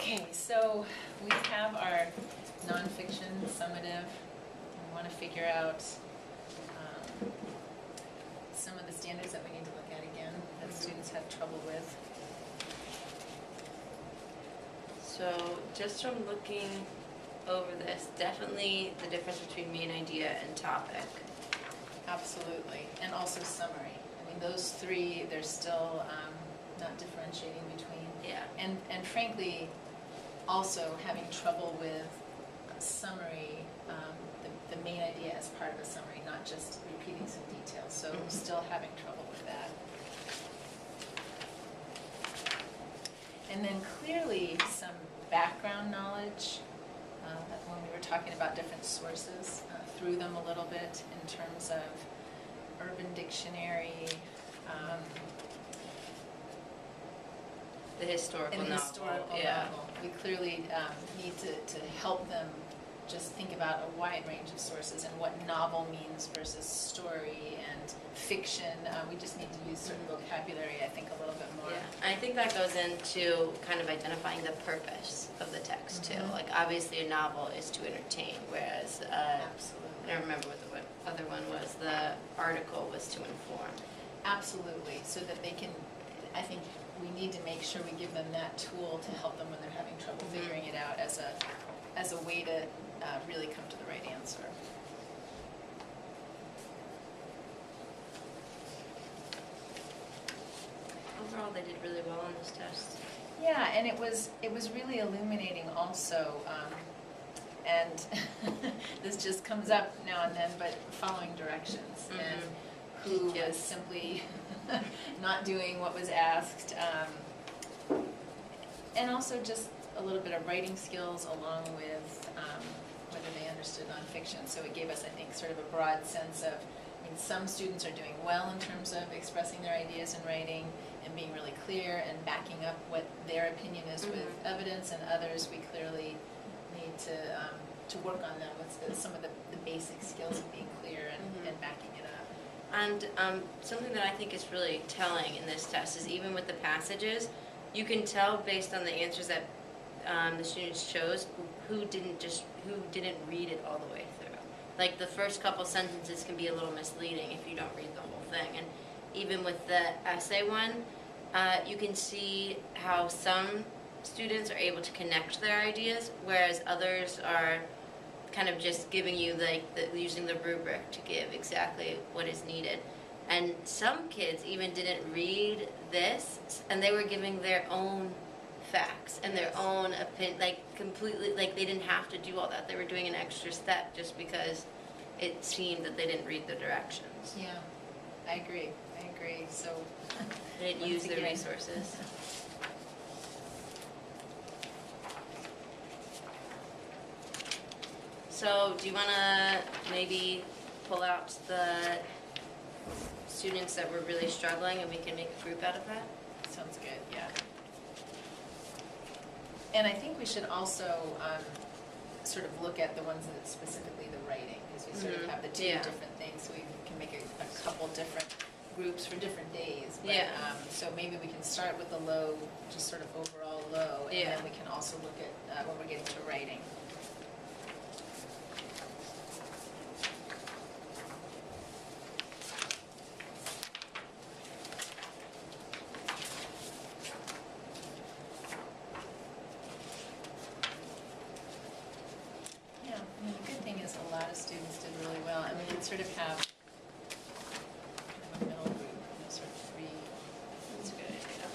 Okay, so we have our nonfiction summative. We want to figure out some of the standards that we need to look at again that students have trouble with. So just from looking over this, definitely the difference between main idea and topic. Absolutely, and also summary. I mean, those three, they're still not differentiating between. Yeah. And frankly, also having trouble with summary, the main idea as part of a summary, not just repeating some details. So still having trouble with that. And then clearly some background knowledge, when we were talking about different sources, through them a little bit in terms of Urban Dictionary, The historical and novel. historical Yeah. novel. We clearly need to help them just think about a wide range of sources and what novel means versus story and fiction. We just need to use certain vocabulary, I think, a little bit more. Yeah, and I think that goes into kind of identifying the purpose of the text too. Like obviously a novel is to entertain, whereas Absolutely. I don't remember what the other one was. The article was to inform. Absolutely, so that they can, I think we need to make sure we give them that tool to help them when they're having trouble figuring it out as a way to really come to the right answer. Overall, they did really well on this test. Yeah, and it was really illuminating also, and this just comes up now and then, but following directions and who was simply not doing what was asked, and also just a little bit of writing skills along with whether they understood nonfiction. So it gave us, I think, sort of a broad sense of, I mean, some students are doing well in terms of expressing their ideas in writing and being really clear and backing up what their opinion is with evidence, and others we clearly need to work on them with some of the basic skills of being clear and backing it up. And something that I think is really telling in this test is even with the passages, you can tell based on the answers that the students chose who didn't read it all the way through. Like the first couple sentences can be a little misleading if you don't read the whole thing. And even with the essay one, you can see how some students are able to connect their ideas, whereas others are kind of just giving you using the rubric to give exactly what is needed. And some kids even didn't read this, and they were giving their own facts and their own opinion, like completely, like they didn't have to do all that. They were doing an extra step just because it seemed that they didn't read the directions. Yeah, I agree. So They didn't use the resources. So do you want to maybe pull out the students that were really struggling and we can make a group out of that? sounds good, yeah. And I think we should also sort of look at the ones that specifically the writing, because we sort of have the two different things, so we can make a couple different groups for different days. But, so maybe we can start with the low, just sort of overall low, and then we can also look at when we're getting to writing. Students did really well. I mean, you'd sort of have a middle group, sort of three. That's a good idea.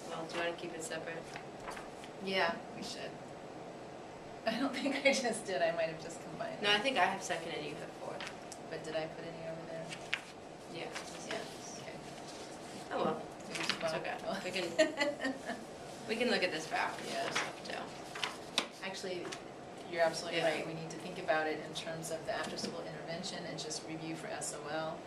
Well, do you want to keep it separate? Yeah, we should. I don't think I just did. I might have just combined No, them. I think I have second and you have fourth. But did I put any over there? Yeah. Yeah. Okay. Oh well. It's okay. We can look at this back. Yeah. Too. Actually, you're absolutely right. We need to think about it in terms of the after-school intervention and just review for SOL.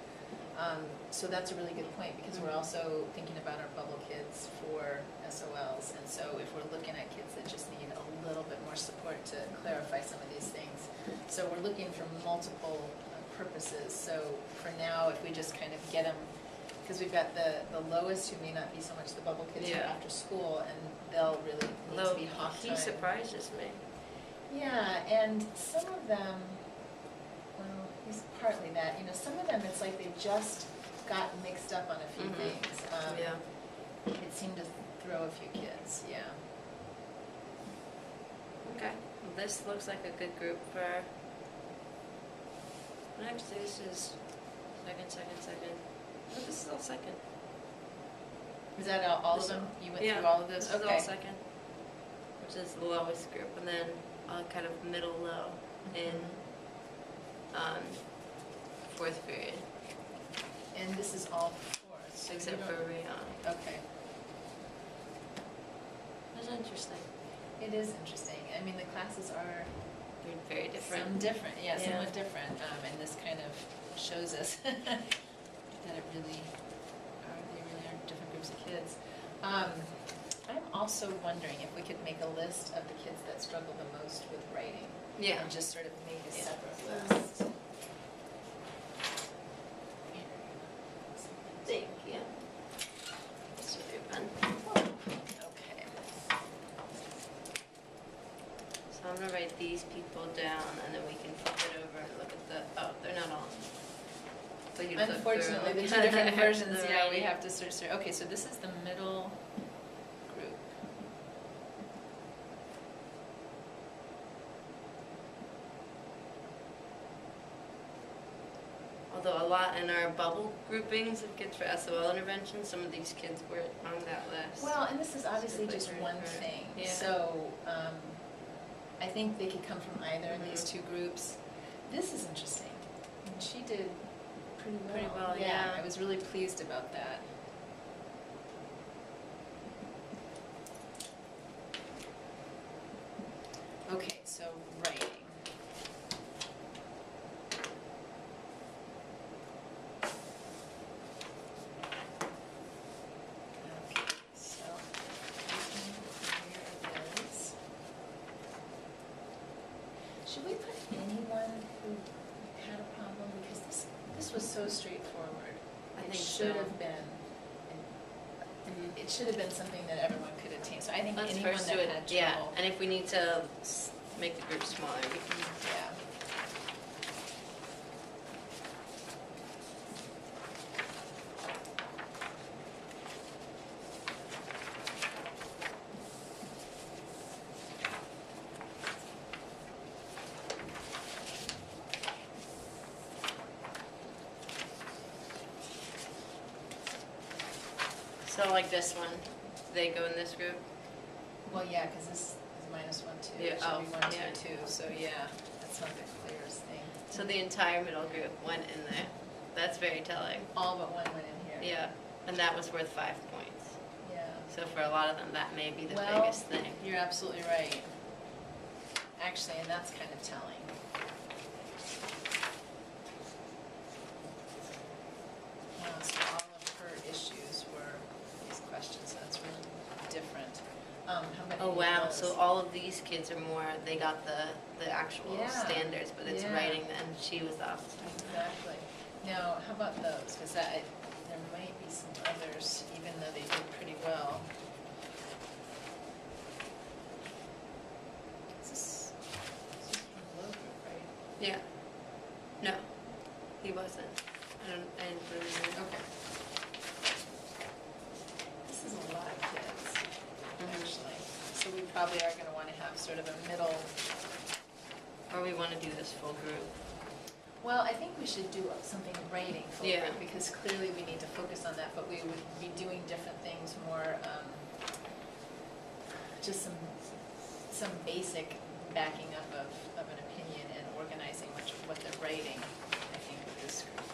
So that's a really good point, because we're also thinking about our bubble kids for SOLs. And so if we're looking at kids that just need a little bit more support to clarify some of these things. So we're looking for multiple purposes. So for now, if we just kind of get them because we've got the lowest who may not be so much the bubble kids who are Yeah. after school, and they'll really need Although to be half time. he surprises me. Yeah, and some of them, well, he's partly that, some of them, it's like they just got mixed up on a few Mhm. things. Yeah. It seemed to throw a few kids, yeah. Okay. Well, this looks like a good group for. Actually, this is second. Oh, this is all second. Is that all of This- them? You went Yeah, through all of those? This is Okay. all second, which is the lowest group, and then kind of middle low in fourth period, And this is all fourth, so you except don't- for Rayon. Okay. That's interesting. It is interesting. I mean, the classes are They're very different. some different, yeah, Yeah. somewhat different, and this kind of shows us that they really are different groups of kids. I'm also wondering if we could make a list of the kids that struggle the most with writing. Yeah. And just sort of make a Yeah. separate list. Think, yeah. This would be fun. Okay. So I'm gonna write these people down, and then we can flip it over and look at the. Oh, they're not all. So you flip through. Unfortunately, the two different versions, The yeah, we writing. have to search through. Okay, so this is the middle group. Although a lot in our bubble groupings of kids for SOL intervention, some of these kids weren't on that list. Well, and this is obviously Specifically just for- one for- thing, yeah. so, I think they could come from either of these Mhm. two groups. This is interesting, and she did pretty well. Pretty well, yeah. I was really pleased about that. Okay, so writing. Okay, so here it is. Should we put anyone who had a problem, because this was so straightforward. I It think should so. have been, it should have been something that everyone could attain, so I think Let's anyone first that do it. had Yeah, trouble. and if we need to make the group smaller, we can. Yeah. So like this one, they go in this group. Well, yeah, because this is -1, 2. Yeah, It should oh, be 1, 2, yeah. 2, so yeah, that's not the clearest thing. So the entire middle group went in there. That's very telling. All but one went in here. Yeah, and that was worth 5 points. Yeah. So for a lot of them, that may be the Well, biggest thing. You're absolutely right. Actually, and that's kind of telling. Wow, so all of her issues were these questions, so that's really different. How many Oh of wow, those? so all of these kids are more, they got the actual Yeah, standards, but it's yeah. writing, and she was the opposite. Exactly. Now, how about those? Because there might be some others, even though they did pretty well. This is from low group, right? Yeah. No, he wasn't. I didn't put him in. Okay. This is a lot of kids, actually. So we probably are going to want to have sort of a middle. Or we want to do this full group. Well, I think we should do something writing full Yeah. group, because clearly we need to focus on that, but we would be doing different things, more, just some basic backing up of an opinion and organizing what they're writing, I think, with this group.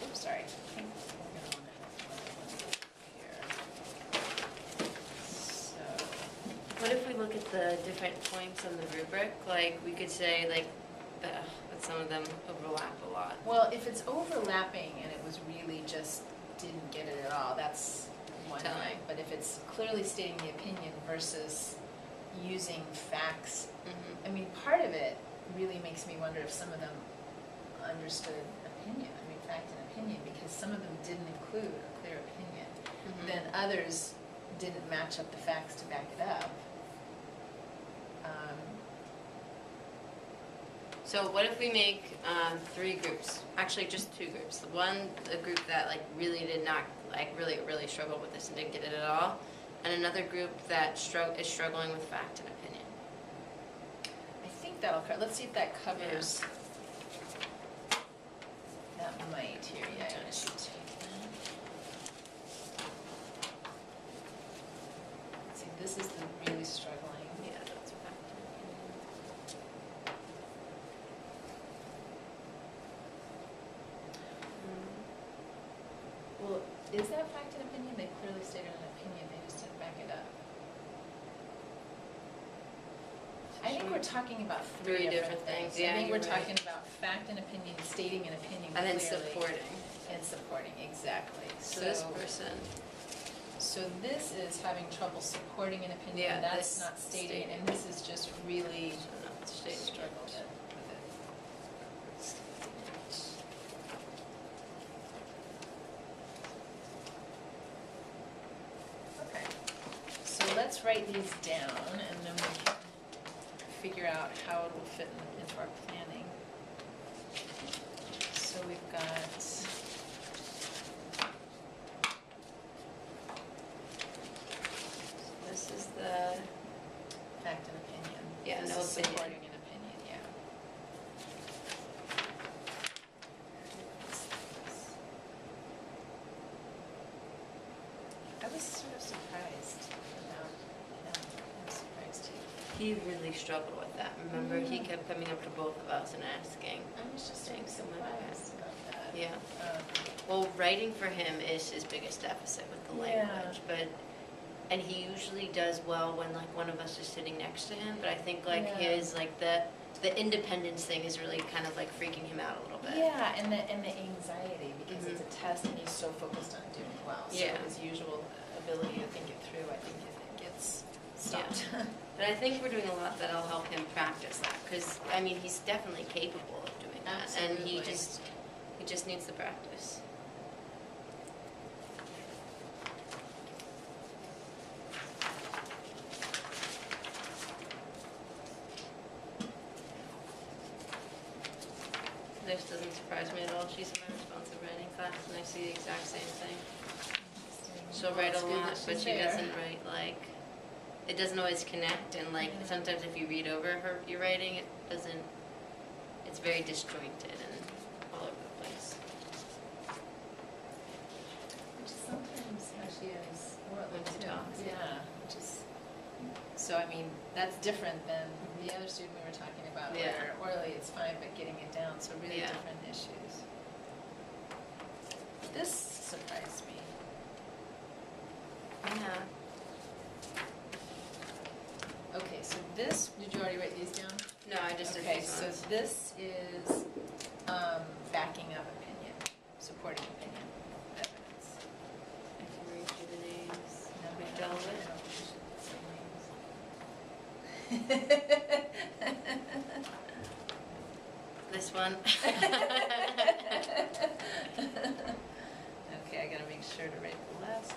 Oops, sorry. I think we're gonna wanna have one here. What if we look at the different points on the rubric? Like, we could say, like, that some of them overlap a lot. Well, if it's overlapping and it was really just didn't get it at all, that's one Telling. thing. But if it's clearly stating the opinion versus using facts, I mean, part of it really makes me wonder if some of them understood opinion, I mean, fact and opinion, because some of them didn't include a clear opinion. Then others didn't match up the facts to back it up. So what if we make 3 groups? Actually, just 2 groups. A group that like really did not, like really struggled with this and didn't get it at all, and another group that is struggling with fact and opinion. I think that'll cover, let's see if that covers. That might here, yeah. I should take that. Let's see, this is the really struggling. Yeah, that's fact and opinion. Well, is that fact and opinion? They clearly stated an opinion, they just didn't back it up. I think we're talking about 3 different things. Yeah, I think you're we're right. talking about fact and opinion, stating an opinion And then clearly. supporting. And supporting, exactly. So this person. So this is having trouble supporting an opinion, Yeah, that's this not stating, stating. and this is just really So not stating. struggled with it. Okay, so let's write these down, and then we can figure out how it will fit into our planning. So we've got, This is the fact and opinion. Yeah, This no is opinion. supporting an opinion, yeah. I was sort of surprised about him. I'm surprised he. he really struggled with that. Remember, he kept coming up to both of us and asking. I was just Saying something like that. surprised about that. Yeah. Um, Well, writing for him is his biggest deficit with the Yeah. language, and he usually does well when like one of us is sitting next to him, but I think like Yeah. his like the independence thing is really kind of like freaking him out a little bit. Yeah, and the anxiety, because Mhm. it's a test and he's so focused on doing well. So Yeah. his usual ability to think it through, I think it gets stopped. But I think we're doing a lot that'll help him practice that, because I mean he's definitely capable of doing that, and he Absolutely. just needs the practice. This doesn't surprise me at all. She's in my responsive writing class, and I see the exact same thing. She'll Well, write it's a good lot, that but she's she there. doesn't write like, it doesn't always connect, and like Yeah. sometimes if you read over your writing, it doesn't, it's very disjointed and all over the place. Which is sometimes how she is orally When she too. talks, yeah. Yeah, which is, so I mean, that's different than the other student we were talking about, Yeah. where orally it's fine, but getting it down, so really Yeah. different issues. This surprised me. Yeah. Okay, so this, did you already write these down? No, I just did Okay, these so ones. this is backing up opinion, supporting opinion, evidence. I can read you the names. No, I We've don't- dealt with. I don't think we should say names. This one. Okay, I gotta make sure to write the last